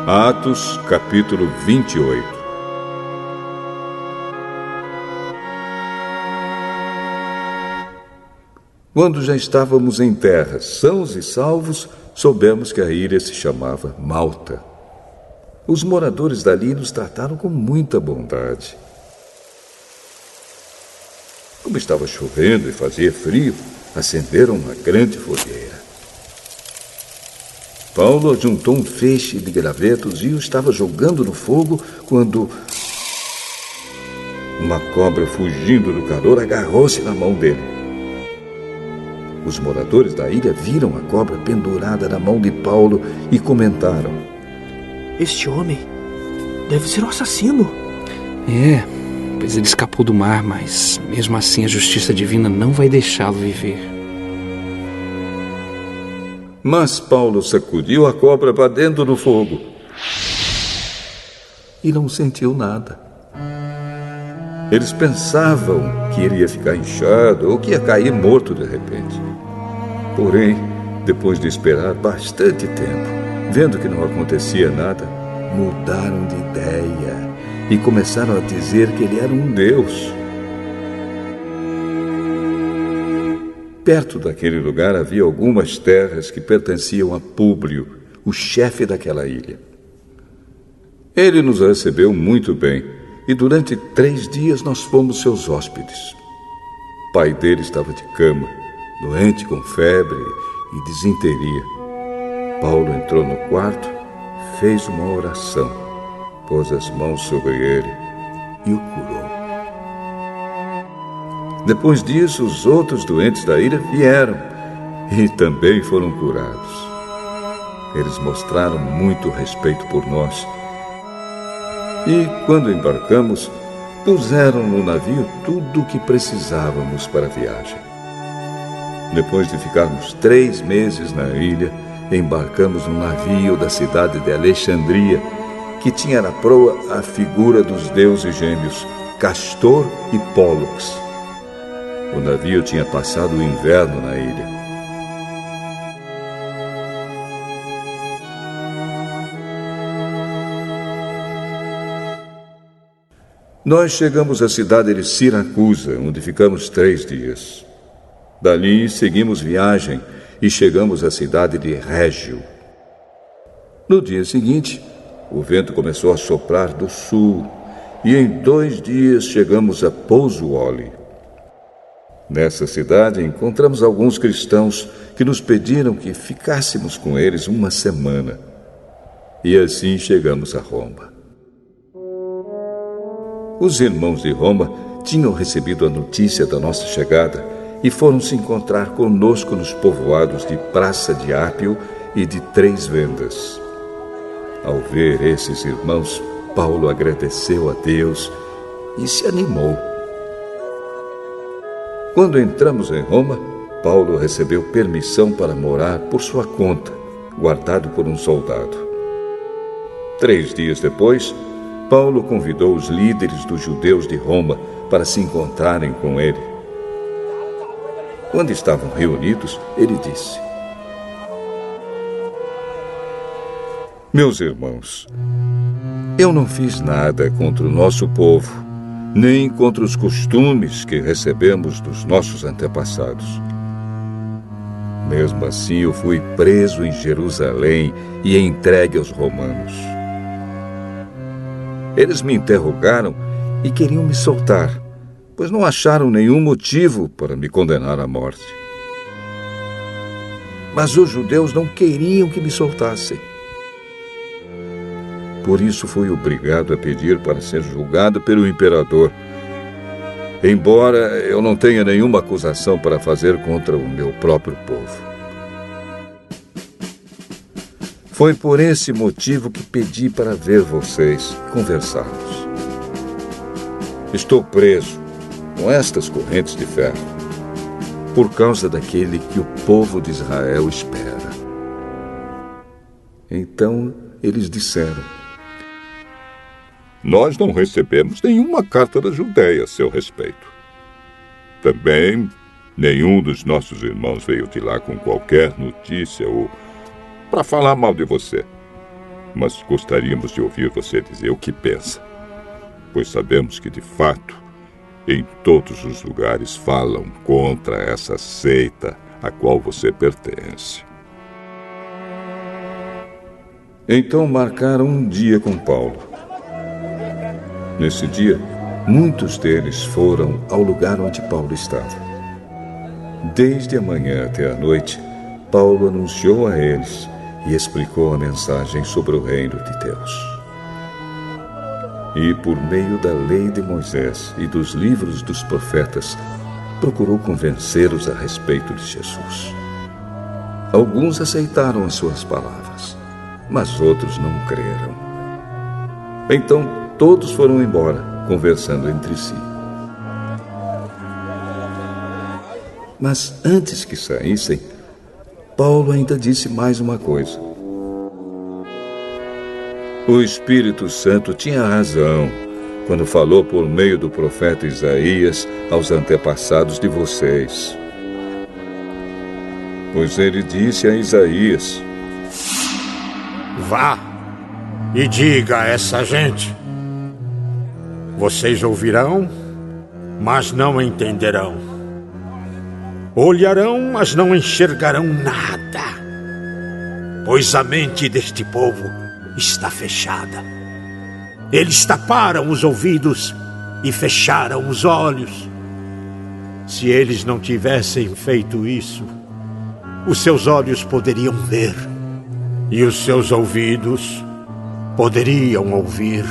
Atos, capítulo 28. Quando já estávamos em terra, sãos e salvos, soubemos que a ilha se chamava Malta. Os moradores dali nos trataram com muita bondade. Como estava chovendo e fazia frio, acenderam uma grande fogueira. Paulo juntou um feixe de gravetos e o estava jogando no fogo quando uma cobra, fugindo do calor, agarrou-se na mão dele. Os moradores da ilha viram a cobra pendurada na mão de Paulo e comentaram: "Este homem deve ser um assassino." Pois ele escapou do mar, mas mesmo assim a justiça divina não vai deixá-lo viver. Mas Paulo sacudiu a cobra para dentro do fogo e não sentiu nada. Eles pensavam que ele ia ficar inchado ou que ia cair morto de repente. Porém, depois de esperar bastante tempo, vendo que não acontecia nada, mudaram de ideia e começaram a dizer que ele era um deus. Perto daquele lugar havia algumas terras que pertenciam a Públio, o chefe daquela ilha. Ele nos recebeu muito bem e durante 3 dias nós fomos seus hóspedes. O pai dele estava de cama, doente com febre e disenteria. Paulo entrou no quarto, fez uma oração, pôs as mãos sobre ele e o curou. Depois disso, os outros doentes da ilha vieram e também foram curados. Eles mostraram muito respeito por nós. E, quando embarcamos, puseram no navio tudo o que precisávamos para a viagem. Depois de ficarmos 3 meses na ilha, embarcamos num navio da cidade de Alexandria, que tinha na proa a figura dos deuses gêmeos, Castor e Pólux. O navio tinha passado o inverno na ilha. Nós chegamos à cidade de Siracusa, onde ficamos 3 dias. Dali seguimos viagem e chegamos à cidade de Régio. No dia seguinte, o vento começou a soprar do sul e em 2 dias chegamos a Pozzuoli. Nessa cidade encontramos alguns cristãos que nos pediram que ficássemos com eles 1 semana. E assim chegamos a Roma. Os irmãos de Roma tinham recebido a notícia da nossa chegada e foram se encontrar conosco nos povoados de Praça de Ápio e de 3 Vendas. Ao ver esses irmãos, Paulo agradeceu a Deus e se animou. Quando entramos em Roma, Paulo recebeu permissão para morar por sua conta, guardado por um soldado. 3 dias depois, Paulo convidou os líderes dos judeus de Roma para se encontrarem com ele. Quando estavam reunidos, ele disse: "Meus irmãos, eu não fiz nada contra o nosso povo, nem contra os costumes que recebemos dos nossos antepassados. Mesmo assim, eu fui preso em Jerusalém e entregue aos romanos. Eles me interrogaram e queriam me soltar, pois não acharam nenhum motivo para me condenar à morte. Mas os judeus não queriam que me soltassem. Por isso fui obrigado a pedir para ser julgado pelo imperador, embora eu não tenha nenhuma acusação para fazer contra o meu próprio povo. Foi por esse motivo que pedi para ver vocês e conversarmos. Estou preso com estas correntes de ferro por causa daquele que o povo de Israel espera." Então eles disseram: "Nós não recebemos nenhuma carta da Judéia a seu respeito. Também nenhum dos nossos irmãos veio de lá com qualquer notícia ou para falar mal de você. mas gostaríamos de ouvir você dizer o que pensa, pois sabemos que, de fato, em todos os lugares falam contra essa seita a qual você pertence. Então marcaram um dia com Paulo. Nesse dia, muitos deles foram ao lugar onde Paulo estava. Desde a manhã até a noite, Paulo anunciou a eles e explicou a mensagem sobre o reino de Deus. E, por meio da lei de Moisés e dos livros dos profetas, procurou convencê-los a respeito de Jesus. Alguns aceitaram as suas palavras, mas outros não creram. Então, todos foram embora, conversando entre si. Mas antes que saíssem, Paulo ainda disse mais uma coisa. O Espírito Santo tinha razão quando falou por meio do profeta Isaías aos antepassados de vocês. Pois ele disse a Isaías: Vá e diga a essa gente: vocês ouvirão, mas não entenderão. Olharão, mas não enxergarão nada, pois a mente deste povo está fechada. Eles taparam os ouvidos e fecharam os olhos. Se eles não tivessem feito isso, os seus olhos poderiam ver e os seus ouvidos poderiam ouvir.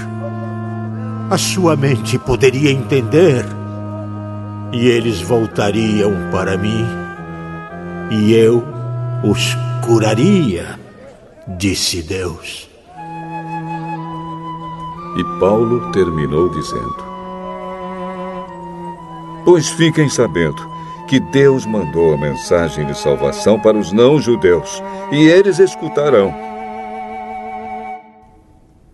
A sua mente poderia entender e eles voltariam para mim e eu os curaria, disse Deus. E Paulo terminou dizendo: Pois fiquem sabendo que Deus mandou a mensagem de salvação para os não-judeus, e eles escutarão.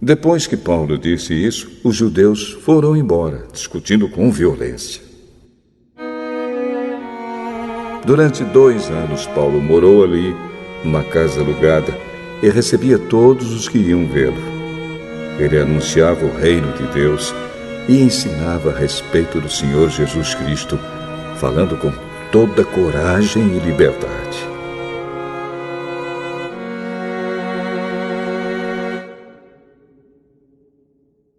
Depois que Paulo disse isso, os judeus foram embora, discutindo com violência. Durante 2 anos, Paulo morou ali, numa casa alugada, e recebia todos os que iam vê-lo. Ele anunciava o reino de Deus e ensinava a respeito do Senhor Jesus Cristo, falando com toda coragem e liberdade.